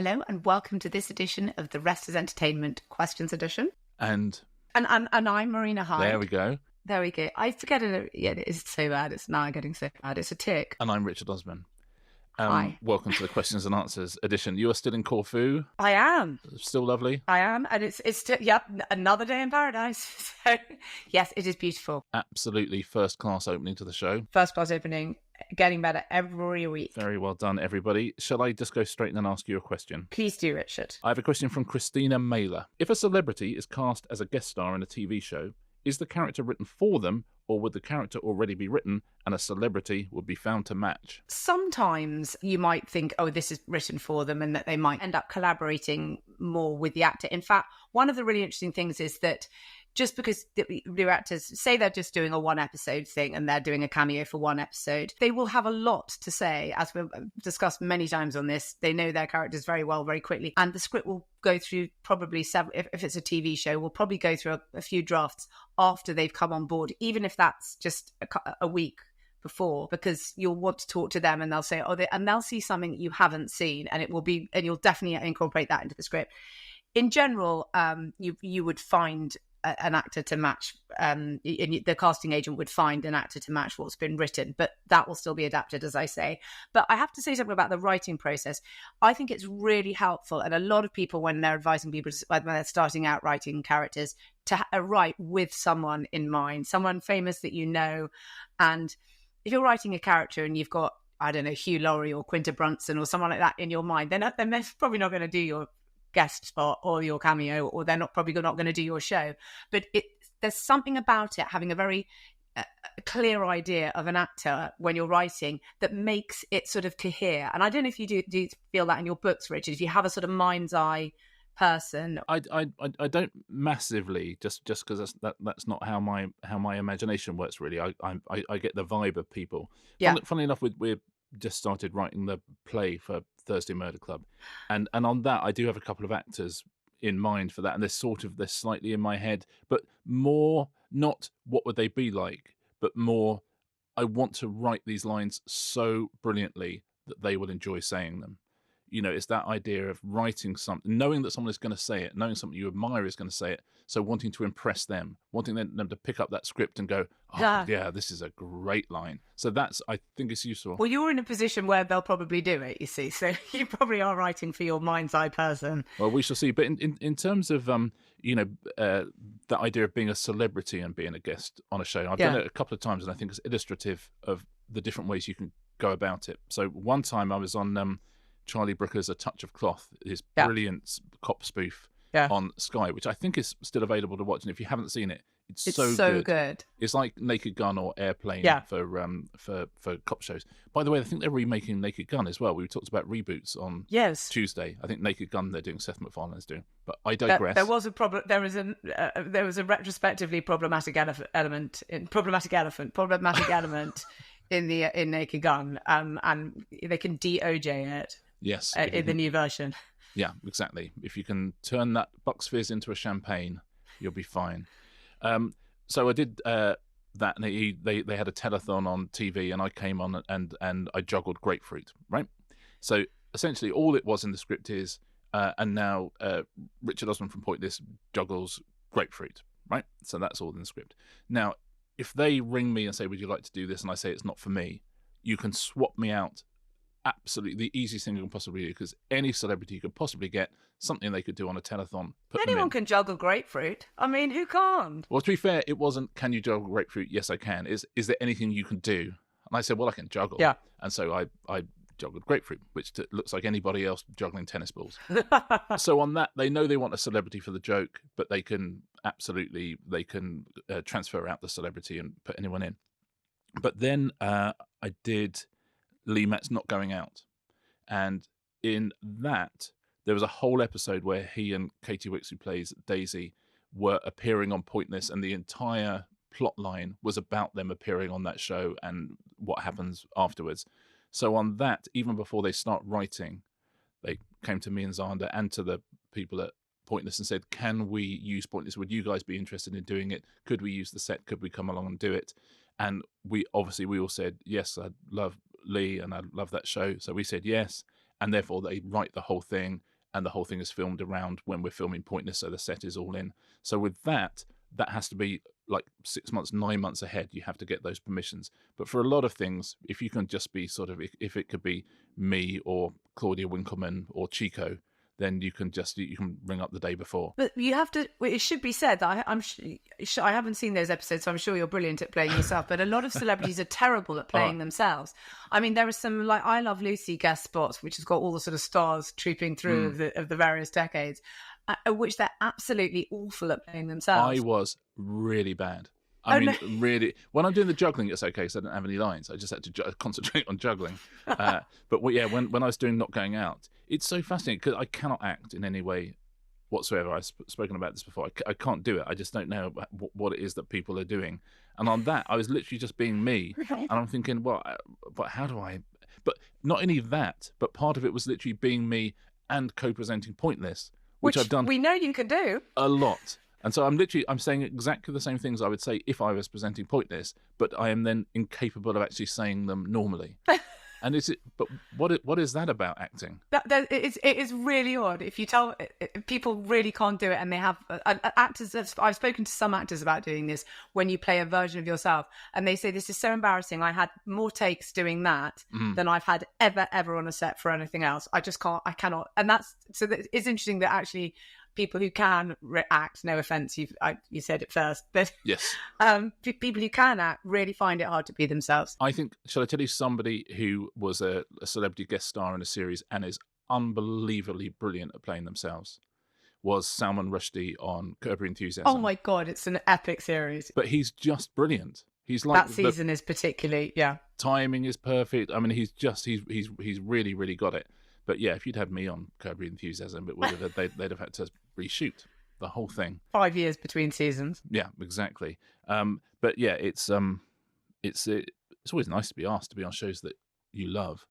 Hello and welcome to this edition of the Rest is Entertainment Questions Edition. And I'm Marina Hyde. There we go. There we go. I forget it. Yeah, it is so bad. It's now getting so bad. It's a tick. And I'm Richard Osman. Hi. Welcome to the Questions and Answers edition. You are still in Corfu? I am. Still lovely? I am. And it's still, another day in paradise. So, yes, it is beautiful. Absolutely first-class opening to the show. First-class opening, getting better every week. Very well done, everybody. Shall I just go straight in and ask you a question? Please do, Richard. I have a question from Christina Mailer. If a celebrity is cast as a guest star in a TV show, is the character written for them, or would the character already be written and a celebrity would be found to match? Sometimes you might think, oh, this is written for them, and that they might end up collaborating more with the actor. In fact, one of the really interesting things is that just because the actors say they're just doing a one episode thing and they're doing a cameo for one episode, they will have a lot to say. As we've discussed many times on this, they know their characters very well, very quickly. And the script will go through probably several, if it's a TV show, will probably go through a few drafts after they've come on board, even if that's just a week before, because you'll want to talk to them and they'll say, and they'll see something that you haven't seen, and you'll definitely incorporate that into the script. In general, you would find an actor to match, the casting agent would find an actor to match what's been written, but that will still be adapted, as I say. But I have to say something about the writing process. I think it's really helpful, and a lot of people, when they're advising people, when they're starting out writing characters, to write with someone in mind, someone famous that you know. And if you're writing a character and you've got, I don't know, Hugh Laurie or Quinta Brunson or someone like that in your mind, then they're probably not going to do your guest spot or your cameo, or they're not going to do your show. But there's something about it having a very clear idea of an actor when you're writing that makes it sort of cohere. And I don't know if you do feel that in your books, Richard, if you have a sort of mind's eye person. I don't massively, just because that's not how my imagination works, really. I get the vibe of people. Yeah. Funnily enough, we're just started writing the play for Thursday Murder Club, and on that I do have a couple of actors in mind for that, and they're slightly in my head, but more not what would they be like, but more I want to write these lines so brilliantly that they will enjoy saying them. You know, it's that idea of writing something, knowing that someone is going to say it, knowing something you admire is going to say it, so wanting to impress them, wanting them to pick up that script and go, oh, yeah, this is a great line. So I think it's useful. Well, you're in a position where they'll probably do it, you see, so you probably are writing for your mind's eye person. Well, we shall see. But in terms of, that idea of being a celebrity and being a guest on a show, I've done it a couple of times, and I think it's illustrative of the different ways you can go about it. So one time I was on Charlie Brooker's A Touch of Cloth, his brilliant cop spoof on Sky, which I think is still available to watch. And if you haven't seen it, it's so good. It's like Naked Gun or Airplane for cop shows. By the way, I think they're remaking Naked Gun as well. We talked about reboots on Tuesday. I think Naked Gun they're doing, Seth MacFarlane's doing. But I digress. There was a problem. There was a retrospectively problematic element in Naked Gun, and they can DOJ it. Yes, in the new version. Yeah, exactly. If you can turn that Bucks Fizz into a champagne, you'll be fine. So I did that, and they had a telethon on TV, and I came on and I juggled grapefruit, right? So essentially, all it was in the script is, and now Richard Osman from Point This juggles grapefruit, right? So that's all in the script. Now, if they ring me and say, "Would you like to do this?" and I say it's not for me, you can swap me out. Absolutely the easiest thing you can possibly do, because any celebrity you could possibly get, something they could do on a telethon. Anyone can juggle grapefruit. I mean, who can't? Well, to be fair, it wasn't, can you juggle grapefruit? Yes, I can. Is there anything you can do? And I said, well, I can juggle. Yeah. And so I juggled grapefruit, which looks like anybody else juggling tennis balls. So on that, they know they want a celebrity for the joke, but they can transfer out the celebrity and put anyone in. But then I did Lee Matt's Not Going Out. And in that, there was a whole episode where he and Katie Wicks, who plays Daisy, were appearing on Pointless, and the entire plot line was about them appearing on that show and what happens afterwards. So on that, even before they start writing, they came to me and Zander and to the people at Pointless and said, can we use Pointless? Would you guys be interested in doing it? Could we use the set? Could we come along and do it? And we all said, yes, I'd love Lee and I love that show. So we said yes. and therefore they write the whole thing, and the whole thing is filmed around when we're filming Pointless, so the set is all in. So with that has to be like 6 months, 9 months ahead. You have to get those permissions. But for a lot of things, if you can just be sort of, if it could be me or Claudia Winkleman or Chico, then you can ring up the day before. But you have to. It should be said that I haven't seen those episodes, so I'm sure you're brilliant at playing yourself. But a lot of celebrities are terrible at playing themselves. I mean, there are some like I Love Lucy guest spots, which has got all the sort of stars trooping through of the various decades, which they're absolutely awful at playing themselves. I was really bad. Really, when I'm doing the juggling, it's okay because I don't have any lines. I just had to concentrate on juggling. But when I was doing Not Going Out, it's so fascinating because I cannot act in any way whatsoever. I've spoken about this before. I can't do it. I just don't know what it is that people are doing. And on that, I was literally just being me. And I'm thinking, well, but how do I... But not only that, but part of it was literally being me and co-presenting Pointless, which I've done... we know you can do. A lot. And so I'm saying exactly the same things I would say if I was presenting Pointless, but I am then incapable of actually saying them normally. And but what is that about acting? It is really odd. If you tell people really can't do it, and they have actors. I've spoken to some actors about doing this when you play a version of yourself, and they say this is so embarrassing. I had more takes doing that than I've had ever on a set for anything else. I just can't. I cannot. And it's interesting that actually people who can act, no offense, you said it first, but yes, people who can act really find it hard to be themselves. I think, shall I tell you somebody who was a celebrity guest star in a series and is unbelievably brilliant at playing themselves, was Salman Rushdie on Curb Your Enthusiasm. Oh my God, it's an epic series. But he's just brilliant. He's like that season is particularly, timing is perfect. I mean, he's really, really got it. But yeah, if you'd had me on Curb Your Enthusiasm, they'd have had to reshoot the whole thing. 5 years between seasons. Yeah, exactly. But yeah, it's always nice to be asked to be on shows that you love,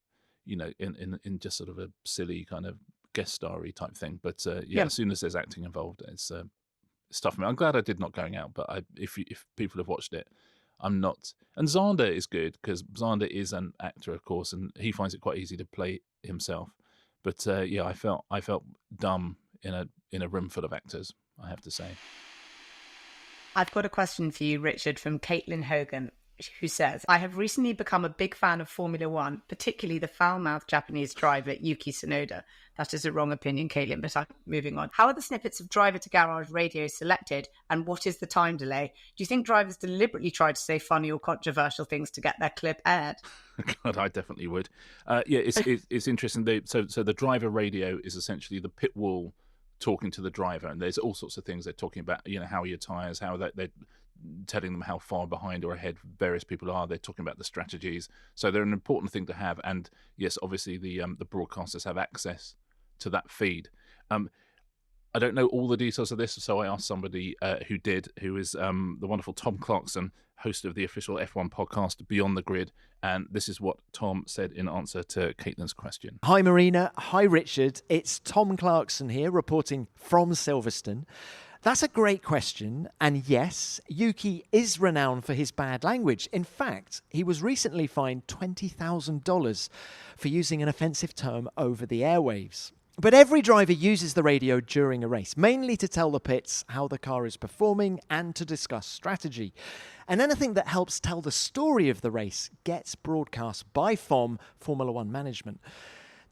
in just sort of a silly kind of guest starry type thing. But as soon as there's acting involved, it's tough for me. I'm glad I did Not Going Out, but if people have watched it, I'm not. And Zander is good because Zander is an actor, of course, and he finds it quite easy to play himself. But I felt dumb in a room full of actors, I have to say. I've got a question for you, Richard, from Caitlin Hogan, who says, I have recently become a big fan of Formula One, particularly the foul-mouthed Japanese driver Yuki Tsunoda. That is a wrong opinion, Caitlin, but I'm moving on. How are the snippets of driver to garage radio selected, and what is the time delay? Do you think drivers deliberately try to say funny or controversial things to get their clip aired? God, I definitely would. It's interesting. So the driver radio is essentially the pit wall talking to the driver, and there's all sorts of things they're talking about. How are your tyres? How they're telling them how far behind or ahead various people are. They're talking about the strategies. So they're an important thing to have. And yes, obviously the broadcasters have access to that feed. I don't know all the details of this, so I asked somebody who is the wonderful Tom Clarkson, host of the official F1 podcast Beyond the Grid, and this is what Tom said in answer to Caitlin's question. Hi Marina, hi Richard, it's Tom Clarkson here reporting from Silverstone. That's a great question, and yes, Yuki is renowned for his bad language. In fact, he was recently fined $20,000 for using an offensive term over the airwaves. But every driver uses the radio during a race, mainly to tell the pits how the car is performing and to discuss strategy. And anything that helps tell the story of the race gets broadcast by FOM, Formula One Management.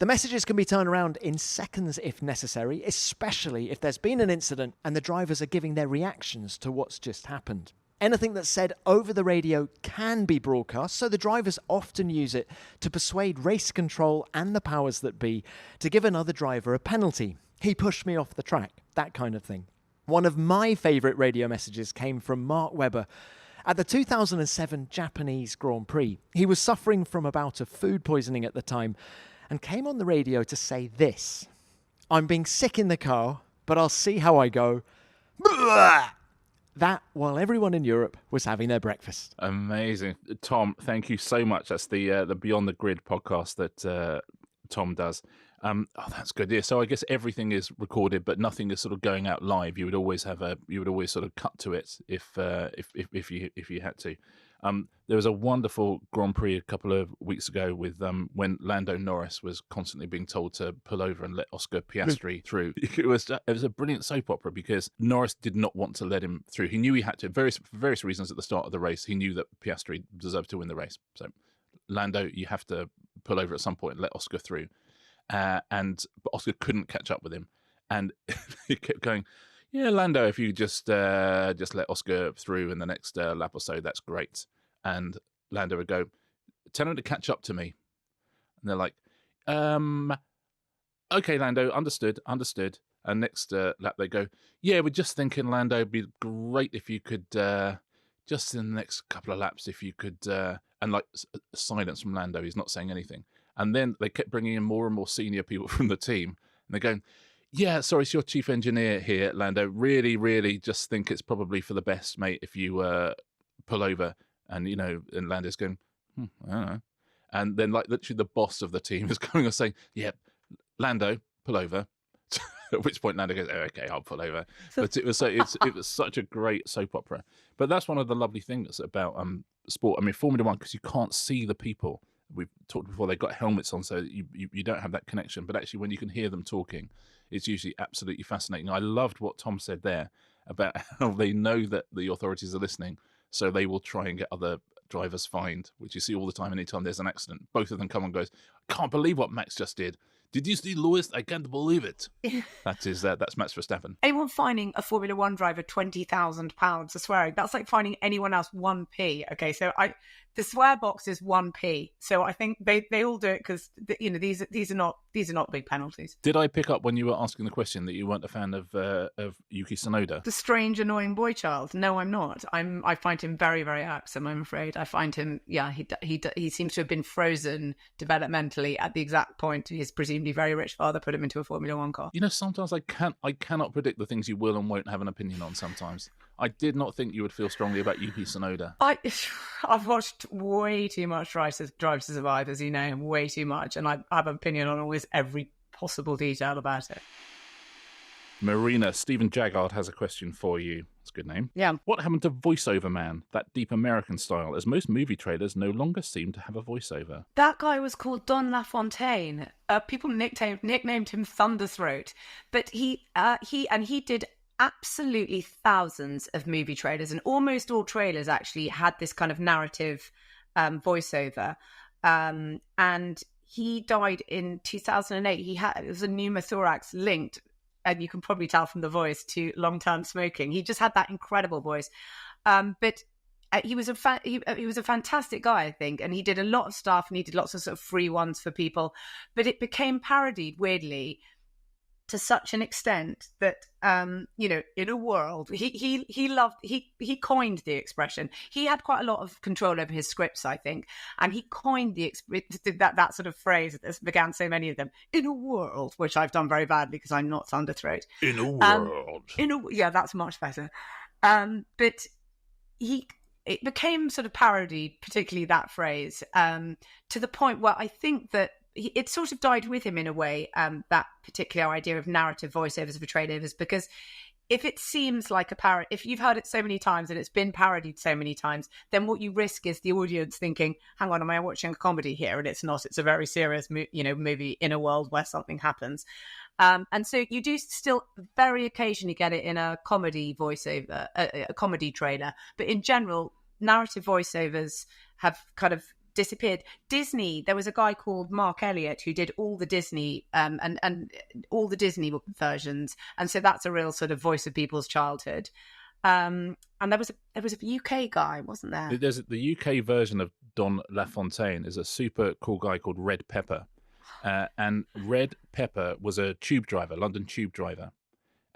The messages can be turned around in seconds if necessary, especially if there's been an incident and the drivers are giving their reactions to what's just happened. Anything that's said over the radio can be broadcast, so the drivers often use it to persuade race control and the powers that be to give another driver a penalty. He pushed me off the track, that kind of thing. One of my favourite radio messages came from Mark Webber at the 2007 Japanese Grand Prix. He was suffering from a bout of food poisoning at the time and came on the radio to say this: I'm being sick in the car, but I'll see how I go. That while everyone in Europe was having their breakfast. Amazing. Tom, thank you so much. That's the Beyond the Grid podcast that Tom does. That's good. Yeah. So I guess everything is recorded, but nothing is sort of going out live. You would always sort of cut to it if you had to. There was a wonderful Grand Prix a couple of weeks ago with when Lando Norris was constantly being told to pull over and let Oscar Piastri through. It was a brilliant soap opera because Norris did not want to let him through. He knew he had to, for various reasons at the start of the race. He knew that Piastri deserved to win the race. So, Lando, you have to pull over at some point and let Oscar through. But Oscar couldn't catch up with him, and he kept going, "Yeah, Lando, if you just let Oscar through in the next lap or so, that's great." And Lando would go, "Tell him to catch up to me." And they're like, "Okay, Lando, understood." And next lap they go, "Yeah, we're just thinking, Lando, it'd be great if you could just in the next couple of laps, if you could." And like silence from Lando, he's not saying anything. And then they kept bringing in more and more senior people from the team, and they're going, "Yeah, sorry, it's your chief engineer here, Lando. Really, really just think it's probably for the best, mate, if you pull over." And, and Lando's going, I don't know. And then, like, literally the boss of the team is going and saying, "Yeah, Lando, pull over." At which point Lando goes, "Oh, okay, I'll pull over." But it was such a great soap opera. But that's one of the lovely things about sport. I mean, Formula One, because you can't see the people. We've talked before, they've got helmets on, so you don't have that connection. But actually, when you can hear them talking, it's usually absolutely fascinating. I loved what Tom said there about how they know that the authorities are listening, so they will try and get other drivers fined, which you see all the time. Anytime there's an accident, both of them come and goes, "I can't believe what Max just did. Did you see Lewis? I can't believe it." That's Max Verstappen. Anyone fining a Formula One driver £20,000 for swearing, that's like fining anyone else 1p. Okay, so the swear box is 1p. So I think they all do it because these are not big penalties. Did I pick up when you were asking the question that you weren't a fan of Yuki Tsunoda? The strange, annoying boy child. No, I'm not. I find him very, very irksome, I'm afraid. I find him, he seems to have been frozen developmentally at the exact point his presumably very rich father put him into a Formula One car. Sometimes I cannot predict the things you will and won't have an opinion on sometimes. I did not think you would feel strongly about Yuki Tsunoda. I've watched way too much Drive to Survive, as you know, way too much, and I have an opinion on always every possible detail about it. Marina, Stephen Jaggard has a question for you. That's a good name. Yeah. What happened to Voiceover Man, that deep American style, as most movie trailers no longer seem to have a voiceover? That guy was called Don LaFontaine. People nicknamed him Thunderthroat, but he did absolutely thousands of movie trailers, and almost all trailers actually had this kind of narrative voiceover. And he died in 2008. It was a pneumothorax linked, and you can probably tell from the voice, to long-term smoking. He just had that incredible voice. But he was a fantastic guy, I think, and he did a lot of stuff, and he did lots of sort of free ones for people. But it became parodied, weirdly, to such an extent that in a world, he coined the expression. He had quite a lot of control over his scripts, I think, and he coined that sort of phrase that began so many of them. In a world, which I've done very badly because I'm not Thunderthroat. In a world, that's much better. But it became sort of parodied, particularly that phrase, to the point where I think that it sort of died with him in a way, that particular idea of narrative voiceovers for trailovers, because if it seems like a parody, if you've heard it so many times and it's been parodied so many times, then what you risk is the audience thinking, hang on, am I watching a comedy here? And it's not, it's a very serious movie in a world where something happens. And so you do still very occasionally get it in a comedy voiceover, a comedy trailer. But in general, narrative voiceovers have kind of disappeared. Disney, there was a guy called Mark Elliott who did all the Disney and all the Disney versions, and so that's a real sort of voice of people's childhood. And there was a UK guy, wasn't there? There's the UK version of Don LaFontaine is a super cool guy called Red Pepper, and Red Pepper was a tube driver, London tube driver.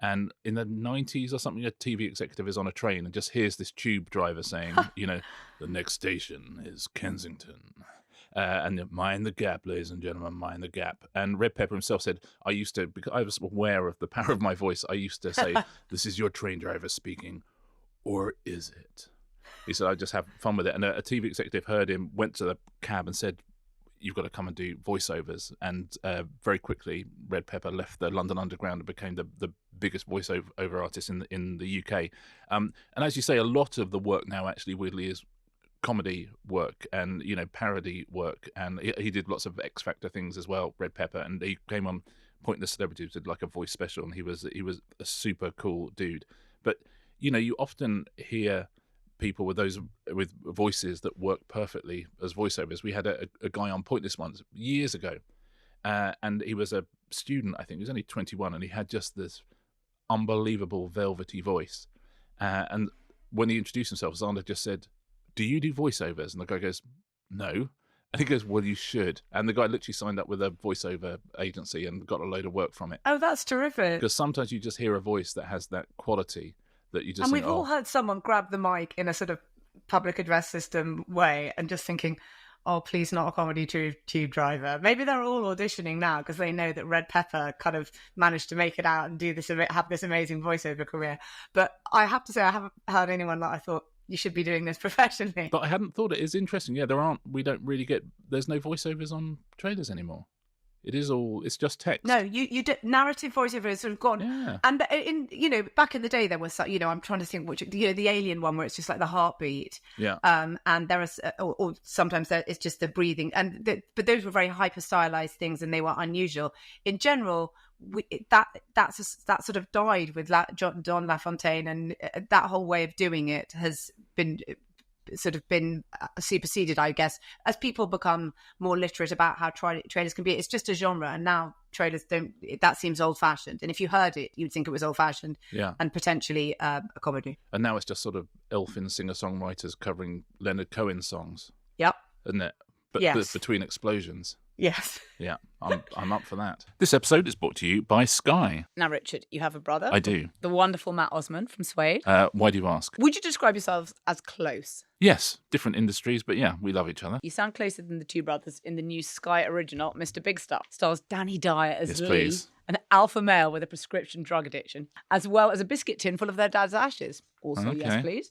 And in the 90s or something, a TV executive is on a train and just hears this tube driver saying, the next station is Kensington. And mind the gap, ladies and gentlemen, mind the gap. And Red Pepper himself said, because I was aware of the power of my voice, I used to say, this is your train driver speaking, or is it? He said, I just have fun with it. And a TV executive heard him, went to the cab and said, you've got to come and do voiceovers. And very quickly, Red Pepper left the London Underground and became the biggest voiceover artist in the UK. And as you say, a lot of the work now actually weirdly is comedy work and parody work, and he did lots of X Factor things as well, Red Pepper, and he came on Pointless Celebrities, did like a voice special, and he was a super cool dude. But you often hear people with voices that work perfectly as voiceovers. We had a guy on Pointless once years ago, and he was a student, I think he was only 21, and he had just this unbelievable velvety voice, and when he introduced himself, Xander just said, "Do you do voiceovers?" And the guy goes, "No." And he goes, "Well, you should." And the guy literally signed up with a voiceover agency and got a load of work from it. Oh, that's terrific. Because sometimes you just hear a voice that has that quality that you just And think, we've all heard someone grab the mic in a sort of public address system way and just thinking, oh, please not a comedy tube driver. Maybe they're all auditioning now because they know that Red Pepper kind of managed to make it out and have this amazing voiceover career. But I have to say, I haven't heard anyone that I thought, you should be doing this professionally. But I hadn't thought it is interesting. Yeah, there's no voiceovers on trailers anymore. It's just text. No, you did narrative voiceover is sort of gone. Yeah. And back in the day there was, I'm trying to think which, the Alien one where it's just like the heartbeat. Yeah. And there was, or sometimes it's just the breathing. But those were very hyper stylized things and they were unusual. In general, that sort of died with Don LaFontaine, and that whole way of doing it has been superseded, I guess, as people become more literate about how trailers can be. It's just a genre, and now trailers that seems old fashioned. And if you heard it, you'd think it was old fashioned, and potentially a comedy. And now it's just sort of elfin singer songwriters covering Leonard Cohen songs. Yep, isn't it? But between explosions. Yes. Yeah, I'm up for that. This episode is brought to you by Sky. Now, Richard, you have a brother. I do. The wonderful Matt Osman from Suede. Why do you ask? Would you describe yourselves as close? Yes, different industries, but yeah, we love each other. You sound closer than the two brothers in the new Sky original, Mr Bigstuff. Stars Danny Dyer as Lee, please. An alpha male with a prescription drug addiction, as well as a biscuit tin full of their dad's ashes. Also, yes, please.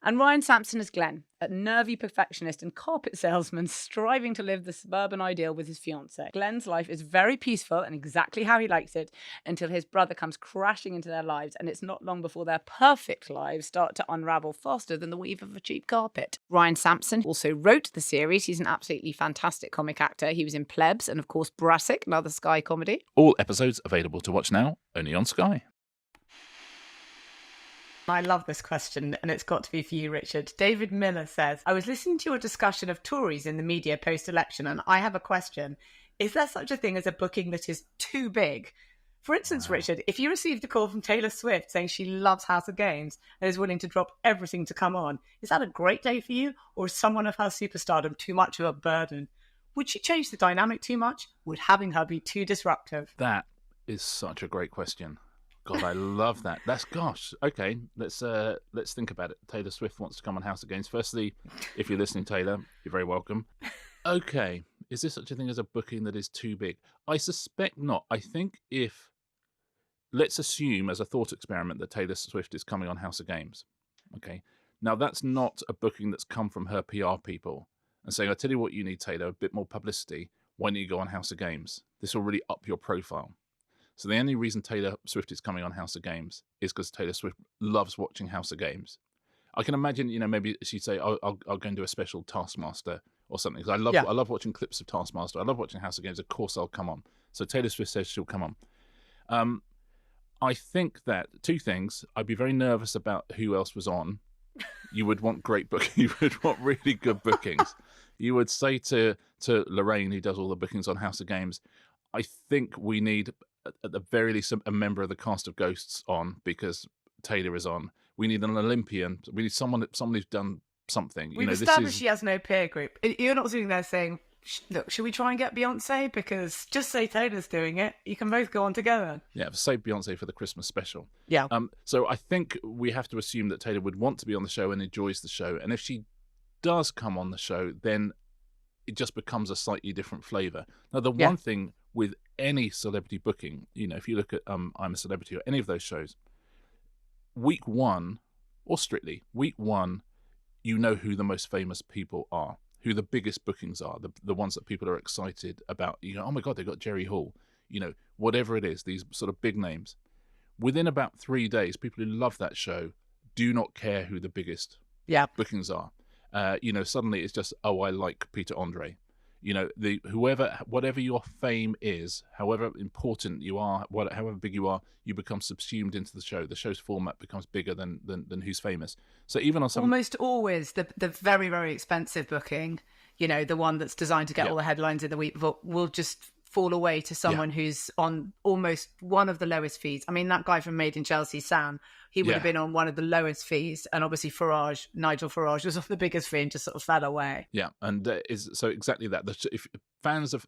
And Ryan Sampson as Glenn, a nervy perfectionist and carpet salesman striving to live the suburban ideal with his fiancée. Glenn's life is very peaceful and exactly how he likes it until his brother comes crashing into their lives, and it's not long before their perfect lives start to unravel faster than the weave of a cheap carpet. Ryan Sampson also wrote the series. He's an absolutely fantastic comic actor. He was in Plebs and, of course, Brassic, another Sky comedy. All episodes available to watch now, only on Sky. I love this question, and it's got to be for you, Richard. David Miller says, I was listening to your discussion of Tories in the media post-election, and I have a question. Is there such a thing as a booking that is too big? For instance, Richard, if you received a call from Taylor Swift saying she loves House of Games and is willing to drop everything to come on, is that a great day for you, or is someone of her superstardom too much of a burden? Would she change the dynamic too much? Would having her be too disruptive? That is such a great question. God, I love that. Okay, let's think about it. Taylor Swift wants to come on House of Games. Firstly, if you're listening, Taylor, you're very welcome. Okay, is there such a thing as a booking that is too big? I suspect not. I think let's assume as a thought experiment that Taylor Swift is coming on House of Games. Okay, now that's not a booking that's come from her PR people and saying, I'll tell you what you need, Taylor, a bit more publicity. Why don't you go on House of Games? This will really up your profile. So the only reason Taylor Swift is coming on House of Games is because Taylor Swift loves watching House of Games. I can imagine, maybe she'd say, I'll go and do a special Taskmaster or something. Because I love watching clips of Taskmaster. I love watching House of Games. Of course I'll come on. So Taylor Swift says she'll come on. I think that two things. I'd be very nervous about who else was on. You would want great booking. You would want really good bookings. You would say to Lorraine, who does all the bookings on House of Games, I think we need, at the very least, a member of the cast of Ghosts on, because Taylor is on. We need an Olympian. We need someone who's done something. We've established she has no peer group. You're not sitting there saying, look, should we try and get Beyonce? Because just say Taylor's doing it. You can both go on together. Yeah, save Beyonce for the Christmas special. Yeah. So I think we have to assume that Taylor would want to be on the show and enjoys the show. And if she does come on the show, then it just becomes a slightly different flavour. Now, the one thing with any celebrity booking, if you look at I'm a Celebrity or any of those shows, week one, or Strictly, week one, you know who the most famous people are. who the biggest bookings are, the ones that people are excited about. You know, oh my God, they got Jerry Hall. You know, whatever it is, these sort of big names. Within about 3 days, people who love that show do not care who the biggest bookings are. You know, suddenly it's just, oh, I like Peter Andre. You know, whatever your fame is, however important you are, however big you are, you become subsumed into the show. The show's format becomes bigger than who's famous. So even on some almost always the very, very expensive booking, you know, the one that's designed to get all the headlines in the week before, will just fall away to someone who's on almost one of the lowest fees. I mean, that guy from Made in Chelsea, Sam, he would have been on one of the lowest fees, and obviously Nigel Farage was on the biggest fee and just sort of fell away. Yeah, and so exactly that. If fans of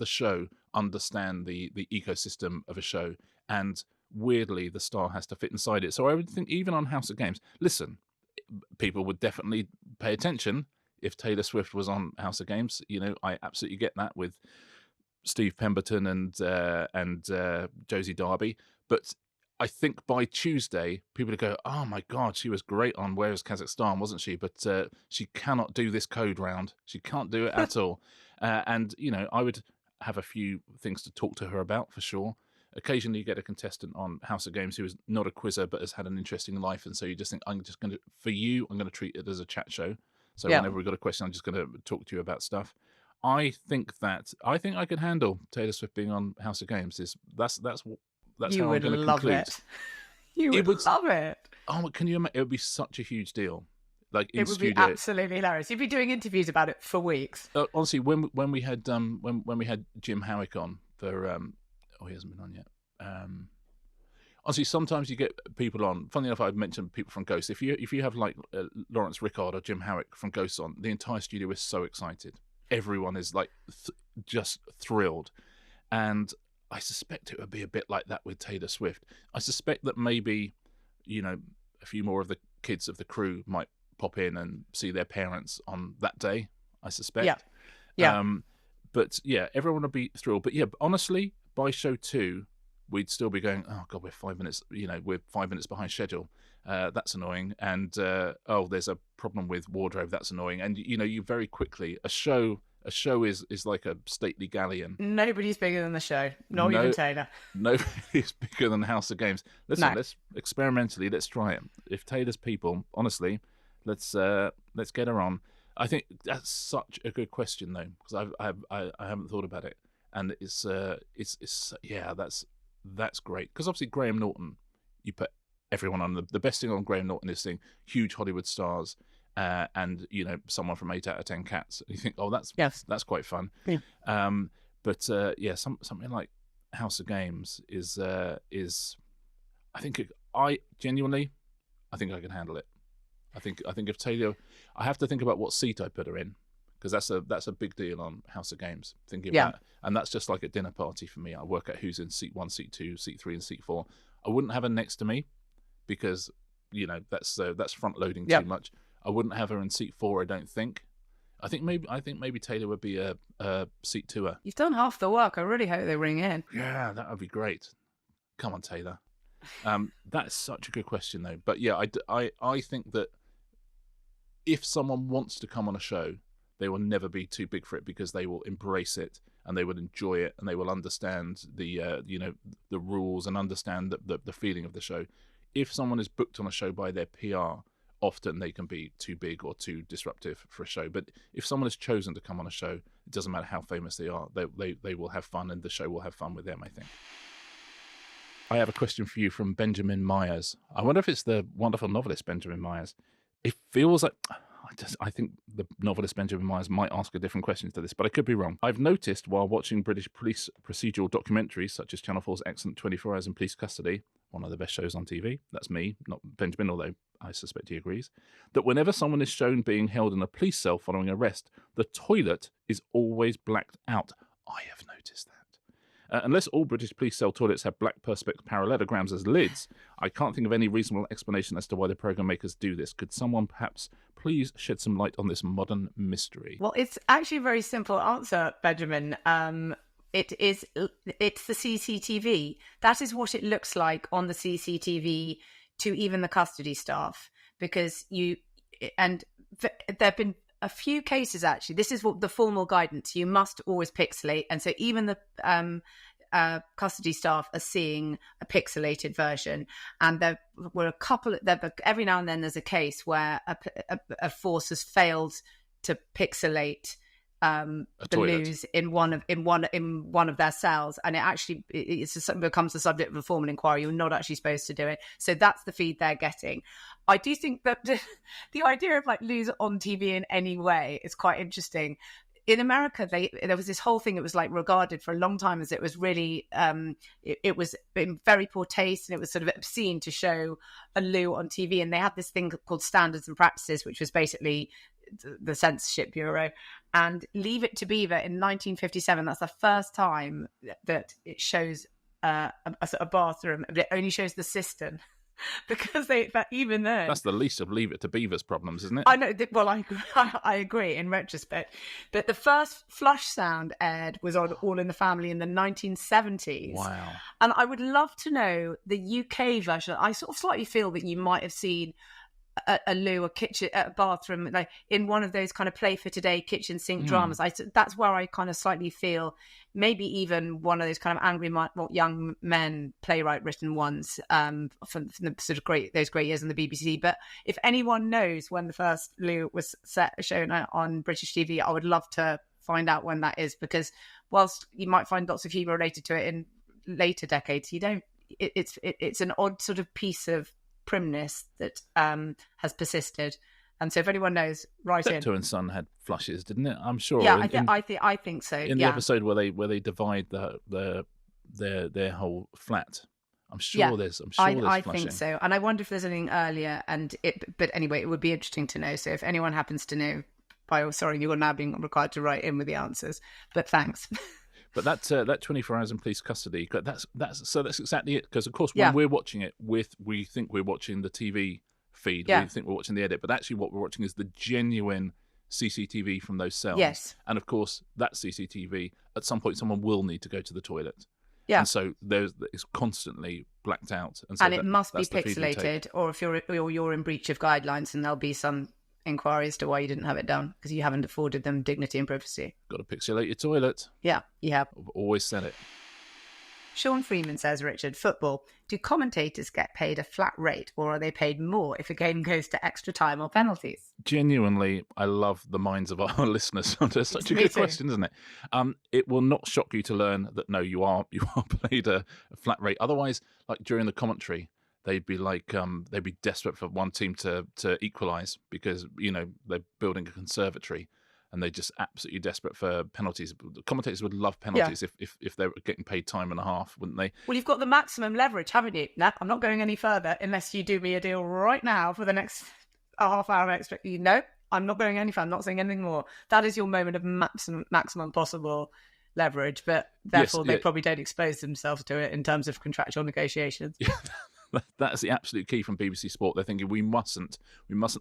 the show understand the ecosystem of a show, and weirdly the star has to fit inside it. So I would think even on House of Games, listen, people would definitely pay attention if Taylor Swift was on House of Games. You know, I absolutely get that with Steve Pemberton and Josie Darby, but I think by Tuesday people would go, oh my God, she was great on Where is Kazakhstan, wasn't she? But she cannot do this code round. She can't do it at all. And you know, I would have a few things to talk to her about for sure. Occasionally you get a contestant on House of Games who is not a quizzer but has had an interesting life, and so you just think, I'm going to treat it as a chat show. So whenever we've got a question, I'm just going to talk to you about stuff. I think I can handle Taylor Swift being on House of Games. That's you how I'm going to love conclude. it. You would love it. Oh, can you imagine? It would be such a huge deal. Like in it would studio. be absolutely hilarious. You'd be doing interviews about it for weeks. Honestly, when we had when we had Jim Howick on for he hasn't been on yet. Honestly, sometimes you get people on. Funny enough, I've mentioned people from Ghost. If you have like Lawrence Rickard or Jim Howick from Ghost on, the entire studio is so excited. Everyone is like just thrilled, and I suspect it would be a bit like that with Taylor Swift. I suspect that maybe, you know, a few more of the kids of the crew might pop in and see their parents on that day. I suspect. Yeah. But yeah, everyone would be thrilled. But yeah, honestly, by show 2, we'd still be going, oh God, we're 5 minutes. You know, we're 5 minutes behind schedule. That's annoying. And there's a problem with wardrobe. That's annoying. And you know, you very quickly a show is like a stately galleon. Nobody's bigger than the show. Not even Taylor. Nobody's bigger than House of Games. Listen, let's experimentally let's try it. If Taylor's people, honestly, let's get her on. I think that's such a good question though, because I haven't thought about it, and it's that's great, because obviously Graham Norton, you put everyone on. The best thing on Graham Norton is seeing huge Hollywood stars, and you know, someone from 8 out of 10 Cats. You think, oh, that's quite fun. Yeah. Something like House of Games is I think I think I can handle it. I think if Taylor, I have to think about what seat I put her in, because that's a big deal on House of Games. Thinking about, and that's just like a dinner party for me. I work out who's in seat 1, seat 2, seat 3, and seat 4. I wouldn't have her next to me, because you know that's front loading too much. I wouldn't have her in seat 4. I don't think. I think maybe Taylor would be a seat 2-er. You've done half the work. I really hope they ring in. Yeah, that would be great. Come on, Taylor. That's such a good question though. But yeah, I think that if someone wants to come on a show, they will never be too big for it, because they will embrace it and they will enjoy it and they will understand the the rules and understand the feeling of the show. If someone is booked on a show by their PR, often they can be too big or too disruptive for a show. But if someone is chosen to come on a show, it doesn't matter how famous they are, they will have fun, and the show will have fun with them, I think. I have a question for you from Benjamin Myers. I wonder if it's the wonderful novelist Benjamin Myers. It feels like I think the novelist Benjamin Myers might ask a different question to this, but I could be wrong. I've noticed while watching British police procedural documentaries, such as Channel 4's excellent 24 Hours in Police Custody, one of the best shows on TV, that's me, not Benjamin, although I suspect he agrees, that whenever someone is shown being held in a police cell following arrest, the toilet is always blacked out. I have noticed that. Unless all British police cell toilets have black perspex parallelograms as lids, I can't think of any reasonable explanation as to why the programme makers do this. Could someone perhaps please shed some light on this modern mystery? Well, it's actually a very simple answer, Benjamin. It's the CCTV. That is what it looks like on the CCTV to even the custody staff, because there have been a few cases, actually. This is what the formal guidance. You must always pixelate. And so even the custody staff are seeing a pixelated version. And there were every now and then there's a case where a force has failed to pixelate the loos in one of their cells, and it becomes the subject of a formal inquiry. You're not actually supposed to do it, so that's the feed they're getting. I do think that the idea of like loos on TV in any way is quite interesting. In America, there was this whole thing. It was like regarded for a long time as it was really, it was in very poor taste, and it was sort of obscene to show a loo on TV. And they had this thing called Standards and Practices, which was basically the Censorship Bureau. And Leave It to Beaver in 1957. That's the first time that it shows a bathroom, but it only shows the cistern. Because even then, that's the least of Leave It to Beaver's problems, isn't it? I know. Well, I agree in retrospect. But the first flush sound aired was on All in the Family in the 1970s. Wow! And I would love to know the UK version. I sort of slightly feel that you might have seen a loo, a kitchen, a bathroom, like in one of those kind of Play for Today kitchen sink dramas. That's where I kind of slightly feel maybe even one of those kind of angry young men playwright written ones from the sort of those great years on the BBC. But if anyone knows when the first loo was shown on British TV, I would love to find out when that is, because whilst you might find lots of humour related to it in later decades, you don't. It's an odd sort of piece of primness that has persisted. And so if anyone knows, write in. Steptoe and Son had flushes, didn't it? I'm sure. Yeah, I think so. In the episode where they divide their whole flat, I'm sure there's flushing. I think so. And I wonder if there's anything earlier. But anyway, it would be interesting to know. So if anyone happens to know, you're now being required to write in with the answers. But thanks. But that 24 hours in police custody, that's exactly it. Because of course, when we're watching it, we think we're watching the TV feed. We think we're watching the edit, but actually, what we're watching is the genuine CCTV from those cells. Yes. And of course, that CCTV at some point, someone will need to go to the toilet. Yeah. And so it's constantly blacked out, and so it must be pixelated, or if you're in breach of guidelines, and there'll be some inquiry as to why you didn't have it done because you haven't afforded them dignity and privacy. Got to pixelate your toilet. Yeah, you have. I've always said it. Sean Freeman says, Richard, football. Do commentators get paid a flat rate, or are they paid more if a game goes to extra time or penalties? Genuinely, I love the minds of our listeners. That's such a good question, isn't it? It will not shock you to learn that no, you are paid a flat rate. Otherwise, like during the commentary, they'd be desperate for one team to equalise because they're building a conservatory. And they're just absolutely desperate for penalties. The commentators would love penalties if they were getting paid time and a half, wouldn't they? Well, you've got the maximum leverage, haven't you? No, I'm not going any further unless you do me a deal right now for the next half hour extra. No, I'm not going any further. I'm not saying anything more. That is your moment of maximum possible leverage, but therefore they probably don't expose themselves to it in terms of contractual negotiations. Yeah. That's the absolute key from BBC Sport. They're thinking we mustn't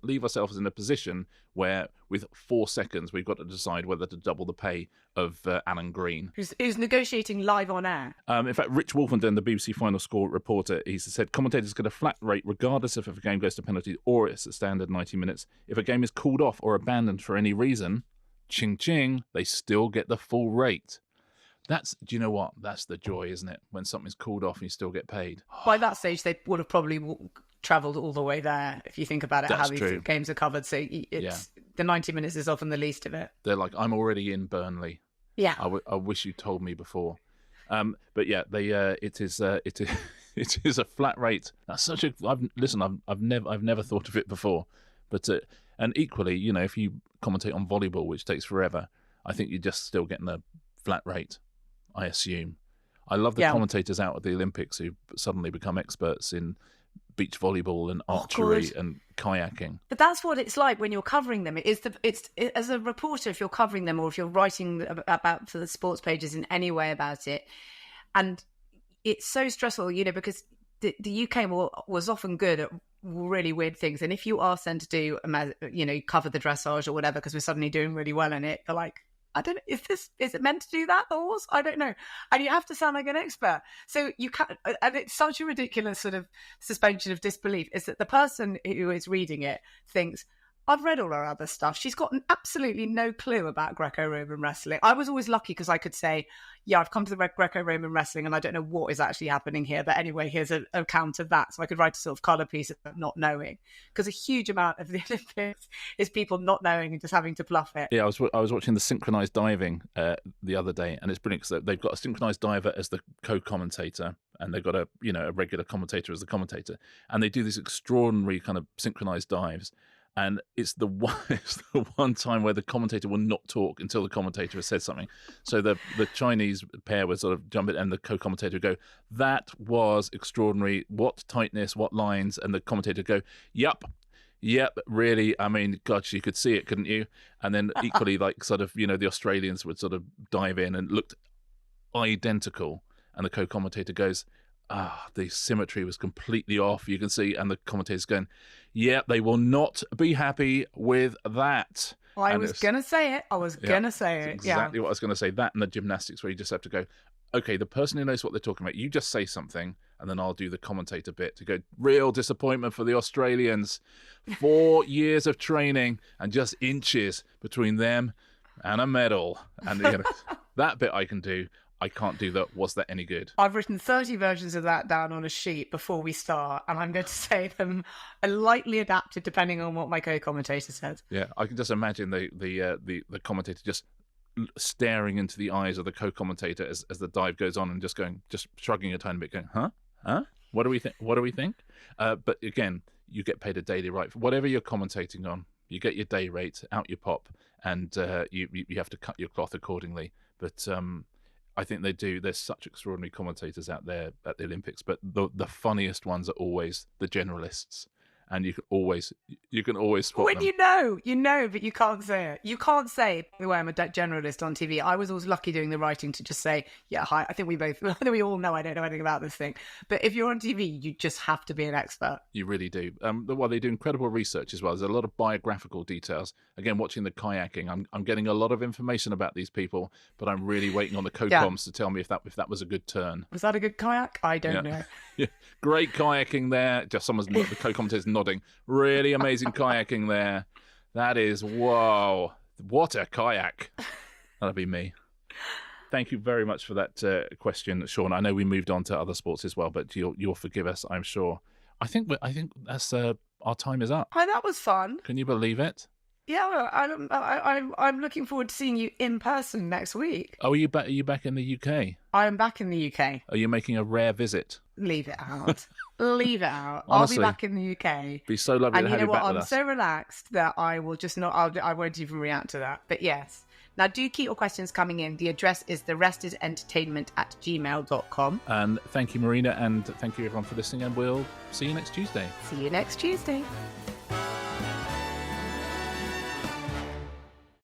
leave ourselves in a position where with 4 seconds we've got to decide whether to double the pay of Alan Green, who's negotiating live on air. In fact, Rich Wolfenden, the BBC Final Score reporter, he said commentators get a flat rate regardless of if a game goes to penalties or it's a standard 90 minutes. If a game is called off or abandoned for any reason, ching ching, they still get the full rate. Do you know what? That's the joy, isn't it? When something's called off and you still get paid. By that stage, they would have probably travelled all the way there, if you think about it, how these games are covered. So the 90 minutes is often the least of it. They're like, I'm already in Burnley. Yeah. I wish you told me before. But yeah, it is a flat rate. That's such a. I've never thought of it before, but and equally, if you commentate on volleyball, which takes forever, I think you're just still getting a flat rate. I assume. I love the commentators out at the Olympics who suddenly become experts in beach volleyball and archery and kayaking. But that's what it's like when you're covering them. It's as a reporter, if you're covering them or if you're writing about for the sports pages in any way about it, and it's so stressful, because the UK was often good at really weird things. And if you ask them to do, cover the dressage or whatever, because we're suddenly doing really well in it, they're like, I don't know, is it meant to do that, the horse? I don't know. And you have to sound like an expert. So you can't, and it's such a ridiculous sort of suspension of disbelief, is that the person who is reading it thinks, I've read all her other stuff. She's got absolutely no clue about Greco-Roman wrestling. I was always lucky because I could say, yeah, I've come to the Greco-Roman wrestling and I don't know what is actually happening here. But anyway, here's an account of that. So I could write a sort of colour piece of not knowing. Because a huge amount of the Olympics is people not knowing and just having to bluff it. Yeah, I was watching the synchronised diving the other day, and it's brilliant because they've got a synchronised diver as the co-commentator, and they've got a regular commentator as the commentator, and they do these extraordinary kind of synchronised dives. And it's the one time where the commentator will not talk until the commentator has said something. So the Chinese pair would sort of jump in, and the co-commentator would go, "That was extraordinary. What tightness, what lines?" And the commentator would go, "Yep, really. I mean, gosh, you could see it, couldn't you?" And then equally, like sort of, the Australians would sort of dive in and looked identical. And the co-commentator goes, the symmetry was completely off, you can see. And the commentator's going, yeah, they will not be happy with that. I was going to say it. Exactly what I was going to say. That and the gymnastics where you just have to go, okay, the person who knows what they're talking about, you just say something, and then I'll do the commentator bit to go, real disappointment for the Australians. 4 years of training and just inches between them and a medal. And that bit I can do. I can't do that. Was that any good? I've written 30 versions of that down on a sheet before we start, and I'm going to say them lightly adapted depending on what my co-commentator says. Yeah, I can just imagine the commentator just staring into the eyes of the co-commentator as the dive goes on and just shrugging a tiny bit, going, huh? What do we think? But again, you get paid a daily rate for whatever you're commentating on. You get your day rate, out your pop, and you have to cut your cloth accordingly. But I think they do. There's such extraordinary commentators out there at the Olympics, but the funniest ones are always the generalists, and you can always spot when them. you know, but you can't say it. You can't say, by the way, I'm a generalist on TV. I was always lucky doing the writing to just say, yeah, hi. I think we all know I don't know anything about this thing. But if you're on TV, you just have to be an expert. You really do. They do incredible research as well. There's a lot of biographical details. Again, watching the kayaking, I'm getting a lot of information about these people, but I'm really waiting on the co-coms to tell me if that was a good turn. Was that a good kayak? I don't know. Yeah. Great kayaking there. Just the co-commentator's nodding. Really amazing kayaking there. That is, whoa. What a kayak. That'll be me. Thank you very much for that question, Sean. I know we moved on to other sports as well, but you'll forgive us, I'm sure. I think that's our time is up. Oh, that was fun. Can you believe it? Yeah, I'm looking forward to seeing you in person next week. Oh, are you back in the UK? I am back in the UK. Are you making a rare visit? Leave it out. Leave it out. Honestly, I'll be back in the UK. Be so lovely to have you back with us. I'm so relaxed that I will just not. I won't even react to that. But yes. Now, do keep your questions coming in. The address is therestisentertainment@gmail.com. And thank you, Marina, and thank you, everyone, for listening, and we'll see you next Tuesday. See you next Tuesday.